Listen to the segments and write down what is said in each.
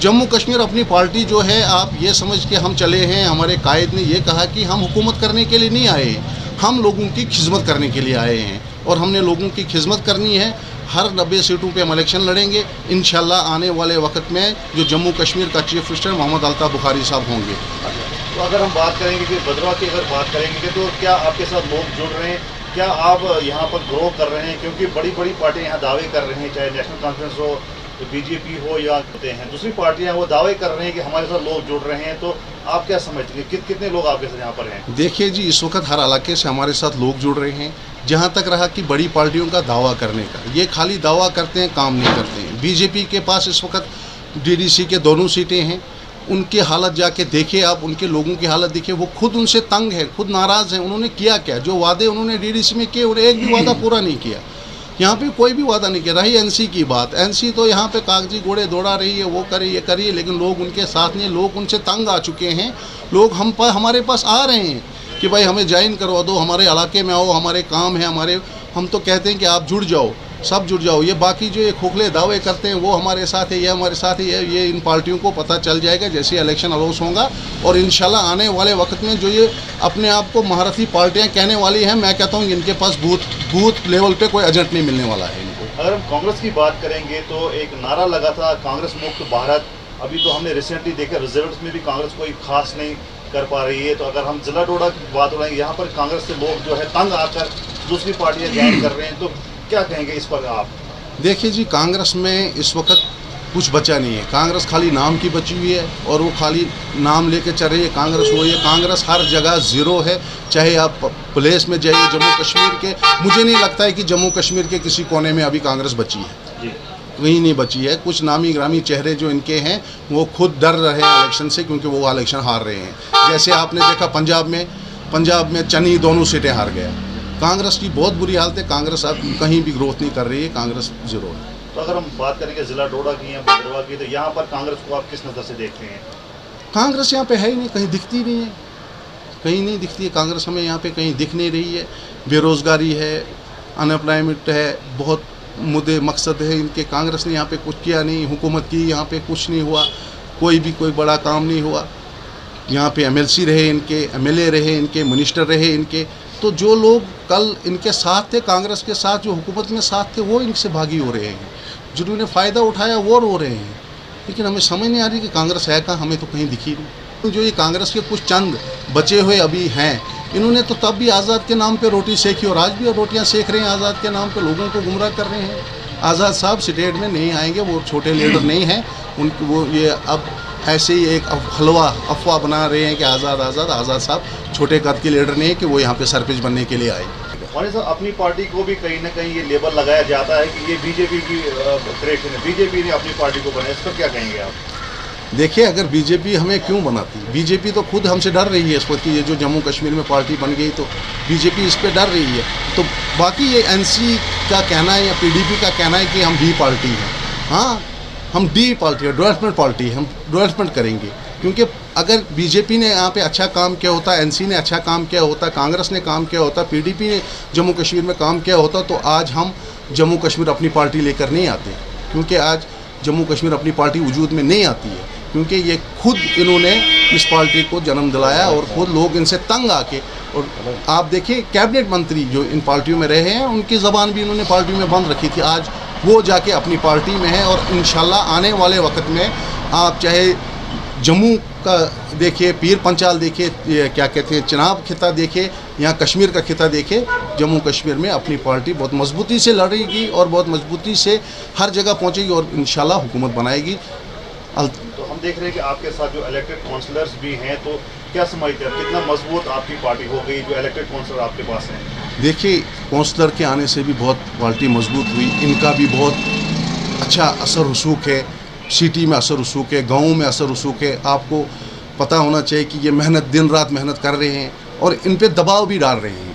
जम्मू कश्मीर अपनी पार्टी जो है, आप ये समझ के हम चले हैं, हमारे कायद ने ये कहा कि हम हुकूमत करने के लिए नहीं आए हैं, हम लोगों की खिदमत करने के लिए आए हैं और हमने लोगों की खिदमत करनी है। हर 90 सीटों पे हम इलेक्शन लड़ेंगे इंशाल्लाह। आने वाले वक्त में जो जम्मू कश्मीर का चीफ मिनिस्टर मोहम्मद अल्ताफ़ बुखारी साहब होंगे। तो अगर हम बात करेंगे कि भद्रवाह की अगर बात करेंगे तो क्या आपके साथ लोग जुड़ रहे हैं, क्या आप यहाँ पर ग्रो कर रहे हैं? क्योंकि बड़ी बड़ी पार्टियाँ यहाँ दावे कर रहे हैं, चाहे नेशनल कॉन्फ्रेंस हो, बीजेपी हो या होते हैं दूसरी पार्टियां, वो दावे कर रहे हैं कि हमारे साथ लोग जुड़ रहे हैं। तो आप क्या समझते हैं कितने लोग आपके साथ यहाँ पर हैं? देखिए जी, इस वक्त हर इलाके से हमारे साथ लोग जुड़ रहे हैं। जहाँ तक रहा कि बड़ी पार्टियों का दावा करने का, ये खाली दावा करते हैं, काम नहीं करते हैं। बीजेपी के पास इस वक्त डीडीसी के दोनों सीटें हैं। उनकी हालत जाके देखिए आप, उनके लोगों की हालत देखिए, वो खुद उनसे तंग है, खुद नाराज़ हैं। उन्होंने किया क्या? जो वादे उन्होंने डीडीसी में किए, और एक भी वादा पूरा नहीं किया। यहाँ पे कोई भी वादा नहीं किया। रही एनसी की बात, एनसी तो यहाँ पे कागजी घोड़े दौड़ा रही है, वो करे ये करिए, लेकिन लोग उनके साथ नहीं, लोग उनसे तंग आ चुके हैं। लोग हमारे पास आ रहे हैं कि भाई हमें ज्वाइन करवा दो, हमारे इलाके में आओ, हमारे काम है, हम तो कहते हैं कि आप जुड़ जाओ, सब जुड़ जाओ। ये बाकी जो ये खोखले दावे करते हैं वो हमारे साथ है, ये हमारे साथ है, ये इन पार्टियों को पता चल जाएगा जैसे इलेक्शन अनाउंस होगा। और इंशाल्लाह आने वाले वक्त में जो ये अपने आप को महारथी पार्टियां कहने वाली हैं, मैं कहता हूँ इनके पास बूथ लेवल पे कोई एजेंट नहीं मिलने वाला है इनको। अगर हम कांग्रेस की बात करेंगे तो एक नारा लगा था कांग्रेस मुक्त भारत। अभी तो हमने रिसेंटली देखा रिजल्ट में भी कांग्रेस कोई खास नहीं कर पा रही है। तो अगर हम जिला डोडा की बात उठाएंगे, यहाँ पर कांग्रेस से लोग जो है तंग आकर दूसरी पार्टियाँ ज्वाइन कर रहे हैं, तो क्या कहेंगे इस पर आप? देखिए जी, कांग्रेस में इस वक्त कुछ बचा नहीं है। कांग्रेस खाली नाम की बची हुई है और वो खाली नाम लेके चल रही है। कांग्रेस वो है, कांग्रेस हर जगह ज़ीरो है। चाहे आप प्लेस में जाइए जम्मू कश्मीर के, मुझे नहीं लगता है कि जम्मू कश्मीर के किसी कोने में अभी कांग्रेस बची है जी, कहीं नहीं बची है। कुछ नामी ग्रामी चेहरे जो इनके हैं वो खुद डर रहे हैं इलेक्शन से, क्योंकि वो इलेक्शन हार रहे हैं। जैसे आपने देखा पंजाब में चनी दोनों सीटें हार गया। कांग्रेस की बहुत बुरी हालत है। कांग्रेस अब कहीं भी ग्रोथ नहीं कर रही है, कांग्रेस ज़ीरो है। तो अगर हम बात करेंगे जिला डोडा की या भद्रवाह की, तो यहाँ पर कांग्रेस को आप किस नज़र से देखते हैं? कांग्रेस यहाँ पे है ही नहीं, कहीं दिखती नहीं है, कहीं नहीं दिखती है कांग्रेस हमें यहाँ पे कहीं दिख नहीं रही है। बेरोज़गारी है, अनएम्प्लॉयमेंट है, बहुत मुद्दे मकसद है इनके। कांग्रेस ने यहाँ पे कुछ किया नहीं, हुकूमत की यहाँ पे कुछ नहीं हुआ, कोई बड़ा काम नहीं हुआ। यहाँ पे एमएलसी रहे इनके, एमएलए रहे इनके, मिनिस्टर रहे इनके। तो जो लोग कल इनके साथ थे, कांग्रेस के साथ जो हुकूमत में साथ थे, वो इनसे भागी हो रहे हैं। जिन्होंने फ़ायदा उठाया वो रो रहे हैं। लेकिन हमें समझ नहीं आ रही कि कांग्रेस है कहाँ, हमें तो कहीं दिखी नहीं। जो ये कांग्रेस के कुछ चंद बचे हुए अभी हैं, इन्होंने तो तब भी आज़ाद के नाम पे रोटी सेकी और आज भी रोटियां सेक रहे हैं। आज़ाद के नाम पे लोगों को गुमराह कर रहे हैं। आज़ाद साहब स्टेट में नहीं आएंगे, वो छोटे लीडर नहीं हैं। उनको वो ये अब ऐसे ही एक अफवाह बना रहे हैं कि आज़ाद साहब छोटे कद के लीडर नहीं है कि वो यहाँ पे सरपंच बनने के लिए आए। और सर अपनी पार्टी को भी कहीं ना कहीं ये लेबल लगाया जाता है कि ये बीजेपी की क्रिएशन है, बीजेपी ने अपनी पार्टी को बनाया, इस पर क्या कहेंगे आप? देखिए, अगर बीजेपी हमें क्यों बनाती? बीजेपी तो खुद हमसे डर रही है इस वक्त कि ये जो जम्मू कश्मीर में पार्टी बन गई तो बीजेपी इस पर डर रही है। तो बाकी ये एनसी का कहना है या पीडीपी का कहना है कि हम डी पार्टी हैं। हाँ, हम डी पार्टी है, डेवलपमेंट पार्टी है, हम डेवलपमेंट करेंगे। क्योंकि अगर बीजेपी ने यहाँ पे अच्छा काम किया होता, एनसी ने अच्छा काम किया होता, कांग्रेस ने काम किया होता, पीडीपी ने जम्मू कश्मीर में काम किया होता, तो आज हम जम्मू कश्मीर अपनी पार्टी लेकर नहीं आते। क्योंकि आज जम्मू कश्मीर अपनी पार्टी वजूद में नहीं आती है, क्योंकि ये खुद इन्होंने इस पार्टी को जन्म दिलाया और खुद लोग इनसे तंग आके। और आप देखिए, कैबिनेट मंत्री जो इन पार्टियों में रहे हैं, उनकी ज़बान भी इन्होंने पार्टी में बंद रखी थी। आज वो जाके अपनी पार्टी में है। और इंशाल्लाह आने वाले वक्त में आप चाहे जम्मू का देखिए, पीर पंचाल देखिए, क्या कहते हैं, चिनाब खिता देखिए, यहाँ कश्मीर का खिता देखिए, जम्मू कश्मीर में अपनी पार्टी बहुत मजबूती से लड़ेगी और बहुत मजबूती से हर जगह पहुँचेगी और इंशाल्लाह हुकूमत बनाएगी। तो हम देख रहे हैं कि आपके साथ जो इलेक्टेड काउंसलर्स भी हैं, तो क्या समझते हैं कितना मजबूत आपकी पार्टी हो गई जो इलेक्टेड काउंसलर आपके पास हैं? देखिए, काउंसलर के आने से भी बहुत पार्टी मजबूत हुई। इनका भी बहुत अच्छा असर रसूख है, सिटी में असर रसूख है, गाँव में असर रसूख है। आपको पता होना चाहिए कि ये मेहनत, दिन रात मेहनत कर रहे हैं और इन पे दबाव भी डाल रहे हैं।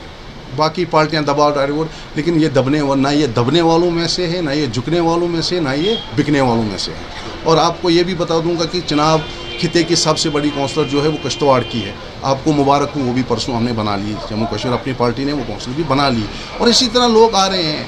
बाकी पार्टियां दबाव डाल रही हैं, लेकिन ये ना ये दबने वालों में से है, ना ये झुकने वालों में से, ना ये बिकने वालों में से है। और आपको ये भी बता दूंगा कि चिनाब खिते की सबसे बड़ी काउंसलर जो है वो कश्तवाड़ की है। आपको मुबारक हो, वो भी परसों हमने बना ली, जम्मू कश्मीर अपनी पार्टी ने वो काउंसलर भी बना ली। और इसी तरह लोग आ रहे हैं,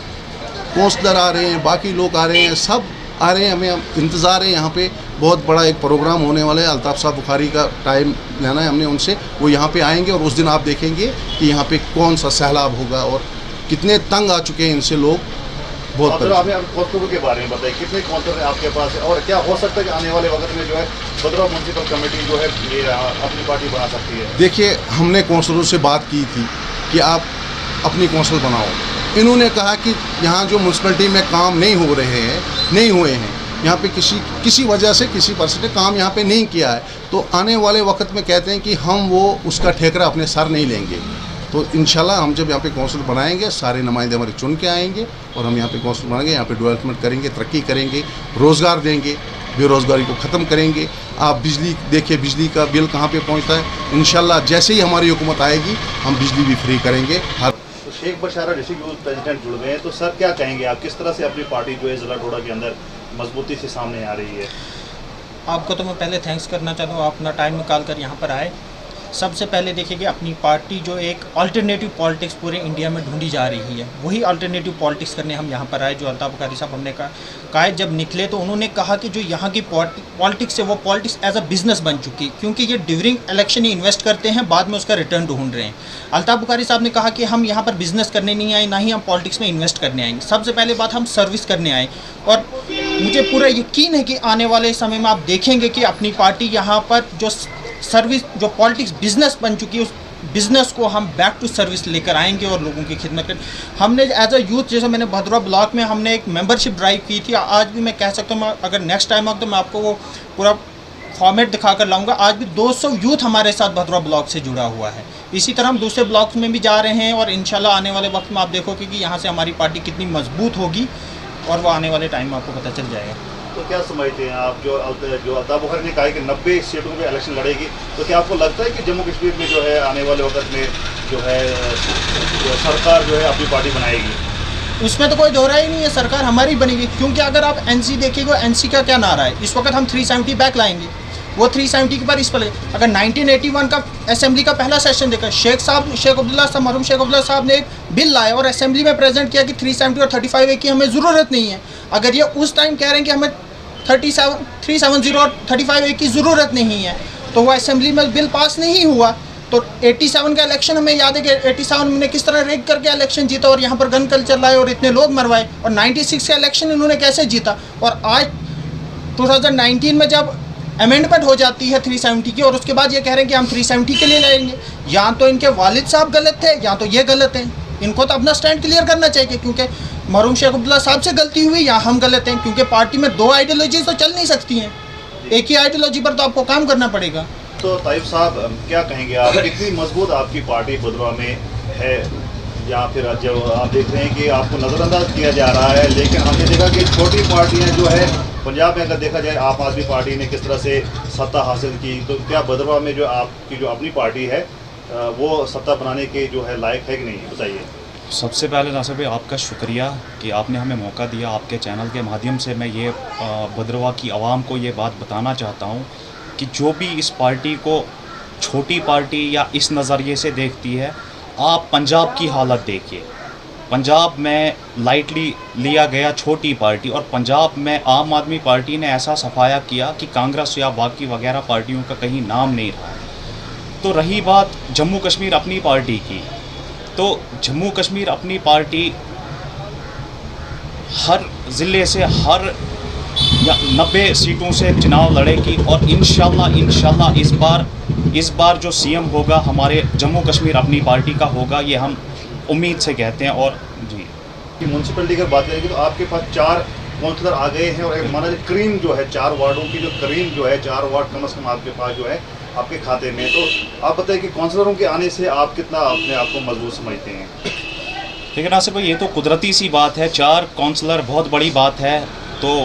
काउंसलर आ रहे हैं, बाकी लोग आ रहे हैं, सब आ रहे हैं। हमें इंतज़ार है यहाँ पे बहुत बड़ा एक प्रोग्राम होने वाला है। अल्ताफ़ साहब बुखारी का टाइम लेना है हमने उनसे, वो यहाँ पे आएंगे और उस दिन आप देखेंगे कि यहाँ पे कौन सा सैलाब होगा और कितने तंग आ चुके हैं इनसे लोग। बहुत और आपने कांस्टेबल के बारे में बताया, कितने कांस्टेबल आपके पास है और क्या हो सकता है कि आने वाले वक्त में जो है भद्रवाह म्यूनसिपल कमेटी जो है ये अपनी पार्टी बना सकती है? देखिए, हमने कौंसलरों से बात की थी कि आप अपनी कौंसल बनाओ। इन्होंने कहा कि यहाँ जो म्यूनसिपलिटी में काम नहीं हुए हैं, यहाँ पे किसी वजह से किसी पर्सन ने काम यहाँ पे नहीं किया है, तो आने वाले वक्त में कहते हैं कि हम वो उसका ठेकरा अपने सर नहीं लेंगे। तो इंशाल्लाह हम जब यहाँ पे कौंसिल बनाएंगे, सारे नुमाइंदे हमारे चुन के आएंगे और हम यहाँ पे कौंसिल बनाएंगे, यहाँ पे डेवलपमेंट करेंगे, तरक्की करेंगे, रोज़गार देंगे, बेरोज़गारी को ख़त्म करेंगे। आप बिजली देखिए, बिजली का बिल कहाँ पे पहुँचता है। इंशाल्लाह जैसे ही हमारी हुकूमत आएगी हम बिजली भी फ्री करेंगे। तो शेख बशारा डिस्ट्रिक्ट यूथ प्रेसिडेंट जुड़ गए हैं, तो सर क्या कहेंगे आप, किस तरह से अपनी पार्टी जो है ज़िला डोडा के अंदर मजबूती से सामने आ रही है? आपको तो मैं पहले थैंक्स करना चाहता हूँ, आप अपना टाइम निकाल कर यहाँ पर आए। सबसे पहले देखिए कि अपनी पार्टी जो एक अल्टरनेटिव पॉलिटिक्स पूरे इंडिया में ढूंढी जा रही है, वही अल्टरनेटिव पॉलिटिक्स करने हम यहाँ पर आए। जो अल्ताफ़ बुखारी साहब हमने कहा जब निकले तो उन्होंने कहा कि जो यहाँ की पॉलिटिक्स है वो पॉलिटिक्स एज अ बिज़नेस बन चुकी, क्योंकि ये ड्यूरिंग इलेक्शन ही इन्वेस्ट करते हैं, बाद में उसका रिटर्न ढूंढ रहे हैं। अल्ताफ़ बुखारी साहब ने कहा कि हम यहाँ पर बिज़नेस करने नहीं आए, ना ही हम पॉलिटिक्स में इन्वेस्ट करने आएंगे। सबसे पहले बात, हम सर्विस करने आए और मुझे पूरा यकीन है कि आने वाले समय में आप देखेंगे कि अपनी पार्टी यहाँ पर जो सर्विस, जो पॉलिटिक्स बिजनेस बन चुकी है, उस बिज़नेस को हम बैक टू सर्विस लेकर आएंगे और लोगों की खिदमत करें। हमने एज अ यूथ, जैसे मैंने भद्रवाह ब्लॉक में हमने एक मेंबरशिप ड्राइव की थी, आज भी मैं कह सकता हूँ, अगर नेक्स्ट टाइम आऊँ तो मैं आपको वो पूरा फॉर्मेट दिखा कर लाऊंगा। आज भी 200 यूथ हमारे साथ भद्रवाह ब्लॉक से जुड़ा हुआ है। इसी तरह हम दूसरे ब्लॉक्स में भी जा रहे हैं और इंशाल्लाह आने वाले वक्त में आप देखोगे कि यहाँ से हमारी पार्टी कितनी मजबूत होगी और वो आने वाले टाइम में आपको पता चल जाएगा। तो क्या समझते हैं आप, जो अल्ताफ़ बुखारी ने कहा है कि 90 सीटों पे इलेक्शन लड़ेगी, तो क्या आपको लगता है कि जम्मू कश्मीर में जो है आने वाले वक्त में जो है सरकार जो है अपनी पार्टी बनाएगी? उसमें तो कोई दोहरा ही नहीं है, सरकार हमारी बनेगी। क्योंकि अगर आप एनसी देखिएगा, एनसी का क्या नारा है, इस वक्त हम 370 बैक लाएंगे, वो 370 के बाद इस पर अगर 1981 का असेंबली का पहला सेशन देखा, शेख अब्दुल्ला साहब, मरहूम शेख अब्दुल्ला साहब ने एक बिल लाया और असेंबली में प्रेजेंट किया कि 370 और 35A की हमें ज़रूरत नहीं है। अगर ये उस टाइम कह रहे हैं कि हमें 370 और 35A की ज़रूरत नहीं है, तो वो असेंबली में बिल पास नहीं हुआ। तो 87 का इलेक्शन हमें याद है कि 87 में किस तरह रेग करके इलेक्शन जीता और यहाँ पर गन कल्चर लाए और इतने लोग मरवाए, और 96 का इलेक्शन इन्होंने कैसे जीता। और आज 2019 में जब अमेंडमेंट हो जाती है 370 की और उसके बाद ये कह रहे हैं कि हम 370 के लिए लाएंगे, या तो इनके वालिद साहब गलत थे या तो ये गलत हैं। इनको तो अपना स्टैंड क्लियर करना चाहिए, क्योंकि मरहूम शेख अब्दुल्ला साहब से गलती हुई या हम गलत हैं, क्योंकि पार्टी में दो आइडियोलॉजी तो चल नहीं सकती हैं, एक ही आइडियोलॉजी पर तो आपको काम करना पड़ेगा। तो ताइब साहब क्या कहेंगे आप, कितनी मजबूत आपकी पार्टी भद्रवाह में है, या फिर जब आप देख रहे हैं कि आपको नज़रअंदाज किया जा रहा है, लेकिन हमने देखा कि छोटी पार्टियां जो है पंजाब में अगर देखा जाए आप आदमी पार्टी ने किस तरह से सत्ता हासिल की, तो क्या भद्रवाह में जो आपकी जो अपनी पार्टी है वो सत्ता बनाने के जो है लायक है कि नहीं, बताइए। सबसे पहले नासिर भाई आपका शुक्रिया कि आपने हमें मौका दिया। आपके चैनल के माध्यम से मैं ये भद्रवाह की आवाम को ये बात बताना चाहता हूँ कि जो भी इस पार्टी को छोटी पार्टी या इस नज़रिए से देखती है, आप पंजाब की हालत देखिए। पंजाब में लाइटली लिया गया छोटी पार्टी, और पंजाब में आम आदमी पार्टी ने ऐसा सफाया किया कि कांग्रेस या बाकी वगैरह पार्टियों का कहीं नाम नहीं रहा। तो रही बात जम्मू कश्मीर अपनी पार्टी की, तो जम्मू कश्मीर अपनी पार्टी हर ज़िले से हर 90 सीटों से चुनाव लड़ेगी और इंशाल्लाह इस बार जो सीएम होगा हमारे जम्मू कश्मीर अपनी पार्टी का होगा, ये हम उम्मीद से कहते हैं। और जी, म्यूनसिपलिटी की बात करेंगे तो आपके पास 4 काउंसलर आ गए हैं और एक माना करीम जो है 4 वार्डों की जो करीम जो है 4 वार्ड कम से कम आपके पास जो है आपके खाते में। तो आप बताइए कि काउंसलरों के आने से आप कितना अपने आप को मजबूत समझते हैं? लेकिन नासिर भाई ये तो कुदरती सी बात है, 4 काउंसलर बहुत बड़ी बात है। तो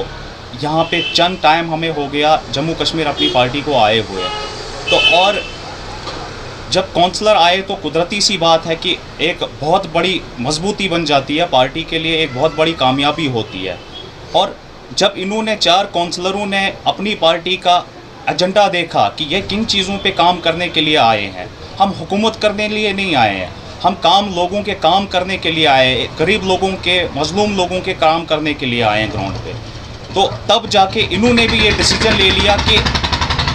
यहाँ पे चंद टाइम हमें हो गया जम्मू कश्मीर अपनी पार्टी को आए हुए, तो और जब काउंसलर आए तो कुदरती सी बात है कि एक बहुत बड़ी मजबूती बन जाती है पार्टी के लिए, एक बहुत बड़ी कामयाबी होती है। और जब इन्होंने 4 काउंसलरों ने अपनी पार्टी का एजेंडा देखा कि ये किन चीज़ों पे काम करने के लिए आए हैं, हम हुकूमत करने के लिए नहीं आए हैं, हम लोगों के काम करने के लिए आए हैं, गरीब लोगों के, मजलूम लोगों के काम करने के लिए आए हैं ग्राउंड पे। तो तब जाके इन्होंने भी ये डिसीजन ले लिया कि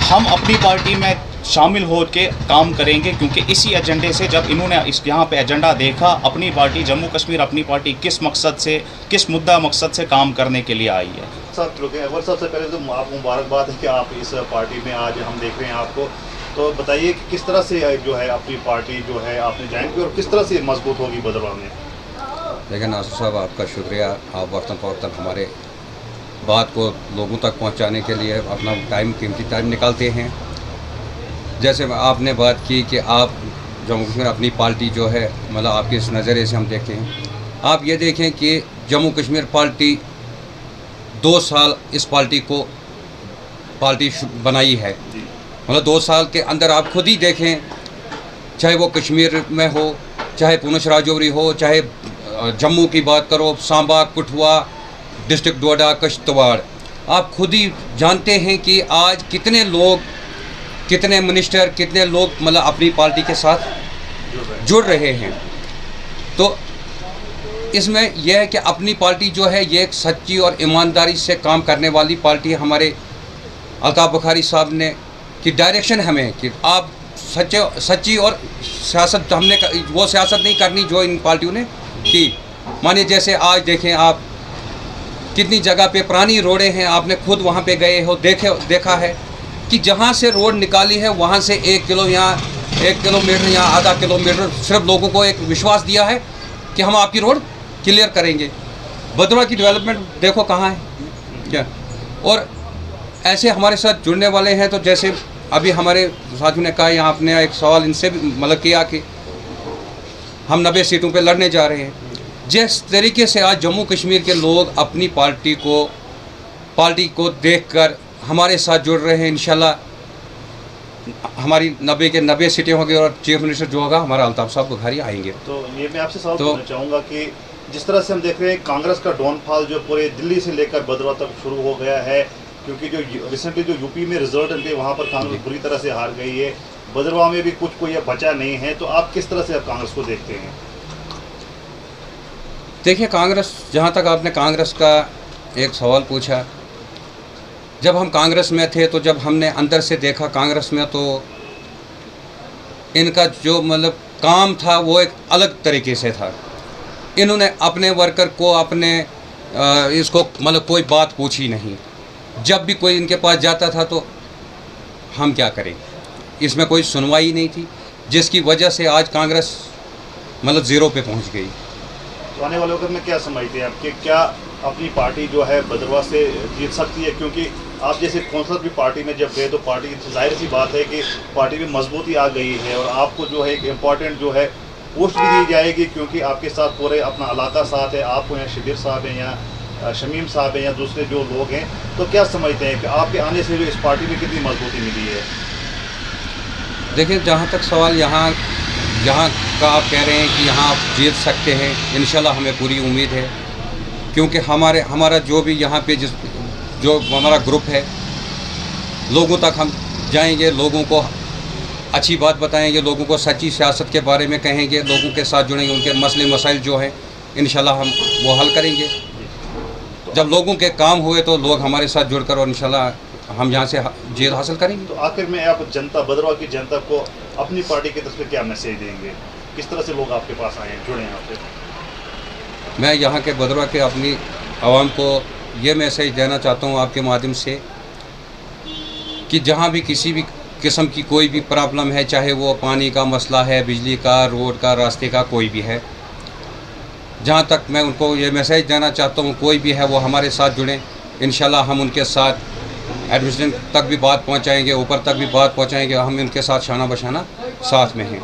हम अपनी पार्टी में शामिल हो के काम करेंगे, क्योंकि इसी एजेंडे से जब इन्होंने इस यहाँ पे एजेंडा देखा, अपनी पार्टी जम्मू कश्मीर अपनी पार्टी किस मकसद से, किस मकसद से काम करने के लिए आई है। अकबर साहब, सबसे पहले तो आप मुबारकबाद है कि आप इस पार्टी में आज हम देख रहे हैं आपको। तो बताइए कि किस तरह से जो है अपनी पार्टी जो है आपने ज्वाइन की और किस तरह से मजबूत होगी भद्रवाह में। लेकिन नासिर साहब, आपका शुक्रिया। आप वक्तन फ़वक्तन हमारे बात को लोगों तक पहुंचाने के लिए अपना कीमती टाइम निकालते हैं। जैसे आपने बात की कि आप जम्मू कश्मीर अपनी पार्टी जो है, मतलब आपके इस नज़रिए से हम देखें, आप ये देखें कि जम्मू कश्मीर पार्टी 2 साल इस पार्टी को बनाई है। मतलब 2 साल के अंदर आप खुद ही देखें, चाहे वो कश्मीर में हो, चाहे पुंछ राजौरी हो, चाहे जम्मू की बात करो, सांबा, कठुआ, डिस्ट्रिक्ट डोडा, किश्तवाड़, आप खुद ही जानते हैं कि आज कितने लोग, कितने मिनिस्टर, कितने लोग मतलब अपनी पार्टी के साथ जुड़ रहे हैं। तो इसमें यह है कि अपनी पार्टी जो है ये एक सच्ची और ईमानदारी से काम करने वाली पार्टी है। हमारे अल्ताफ़ बुखारी साहब ने की डायरेक्शन हमें कि आप सच्ची और सियासत, हमने वो सियासत नहीं करनी जो इन पार्टियों ने की। मानिए जैसे आज देखें आप, कितनी जगह पे पुरानी रोडें हैं, आपने खुद वहाँ पे गए हो, देखा है कि जहाँ से रोड निकाली है वहाँ से 1 किलोमीटर या आधा किलोमीटर सिर्फ लोगों को एक विश्वास दिया है कि हम आपकी रोड क्लियर करेंगे। भद्रवाह की डेवलपमेंट देखो कहाँ है क्या। और ऐसे हमारे साथ जुड़ने वाले हैं। तो जैसे अभी हमारे साथियों ने कहा, यहाँ आपने एक सवाल इनसे भी मतलब किया कि हम 90 सीटों पे लड़ने जा रहे हैं। जिस तरीके से आज जम्मू कश्मीर के लोग अपनी पार्टी को देखकर हमारे साथ जुड़ रहे हैं, इंशाल्लाह हमारी 90 के 90 सीटें होंगी और चीफ मिनिस्टर जो होगा हमारा अल्ताफ़ साहब बुखारी आएंगे। तो ये मैं आपसे सवाल पूछना चाहूँगा कि जिस तरह से हम देख रहे हैं कांग्रेस का डाउनफॉल जो पूरे दिल्ली से लेकर भद्रवाह तक शुरू हो गया है, क्योंकि जो रिसेंटली जो यूपी में रिजल्ट थे वहाँ पर कांग्रेस बुरी तरह से हार गई है, भद्रवाह में भी कुछ कोई बचा नहीं है। तो आप किस तरह से आप कांग्रेस को देखते हैं? देखिए, कांग्रेस, जहाँ तक आपने कांग्रेस का एक सवाल पूछा, जब हम कांग्रेस में थे तो जब हमने अंदर से देखा कांग्रेस में, तो इनका जो मतलब काम था वो एक अलग तरीके से था। इन्होंने अपने वर्कर को इसको मतलब कोई बात पूछी नहीं। जब भी कोई इनके पास जाता था तो हम क्या करें, इसमें कोई सुनवाई नहीं थी, जिसकी वजह से आज कांग्रेस मतलब ज़ीरो पे पहुंच गई। तो आने वाले वक्त में क्या समझते हैं आप कि क्या अपनी पार्टी जो है भद्रवाह से जीत सकती है? क्योंकि आप जैसे कौंसलर भी पार्टी में जब गए तो पार्टी, जाहिर सी बात है कि पार्टी में मजबूती आ गई है और आपको जो है एक इम्पॉर्टेंट जो है पोस्ट भी दी जाएगी, क्योंकि आपके साथ पूरे अपना इलाका साथ है। आपको यहाँ शबीर साहब हैं या शमीम साहब हैं या दूसरे जो लोग हैं, तो क्या समझते हैं कि आपके आने से जो इस पार्टी में कितनी मजबूती मिली है? देखिए, जहाँ तक सवाल यहाँ का आप कह रहे हैं कि यहाँ आप जीत सकते हैं, इंशाल्लाह हमें पूरी उम्मीद है। क्योंकि हमारा जो भी यहाँ पे जो हमारा ग्रुप है, लोगों तक हम जाएंगे, लोगों को अच्छी बात बताएंगे, लोगों को सच्ची सियासत के बारे में कहेंगे, लोगों के साथ जुड़ेंगे, उनके मसले मसाइल जो हैं इंशाल्लाह हम वो हल करेंगे। जब लोगों के काम हुए तो लोग हमारे साथ जुड़कर और इंशाल्लाह हम यहाँ से जीत हासिल करेंगे। तो आखिर में आप जनता, भद्रवाह की जनता को अपनी पार्टी की तरफ से क्या मैसेज देंगे? किस तरह से लोग आपके पास आए हैं, जुड़े हैं आपसे? मैं यहाँ के भद्रवाह के अपनी आवाम को ये मैसेज देना चाहता हूँ आपके माध्यम से कि जहाँ भी किसी भी किस्म की कोई भी प्रॉब्लम है, चाहे वो पानी का मसला है, बिजली का, रोड का, रास्ते का, कोई भी है, जहाँ तक मैं उनको ये मैसेज देना चाहता हूँ, कोई भी है वो हमारे साथ जुड़ें। इंशाल्लाह हम उनके साथ एडमिनिस्ट्रेशन तक भी बात पहुँचाएँगे, ऊपर तक भी बात पहुँचाएँगे। हम इनके साथ शाना बशाना साथ में हैं।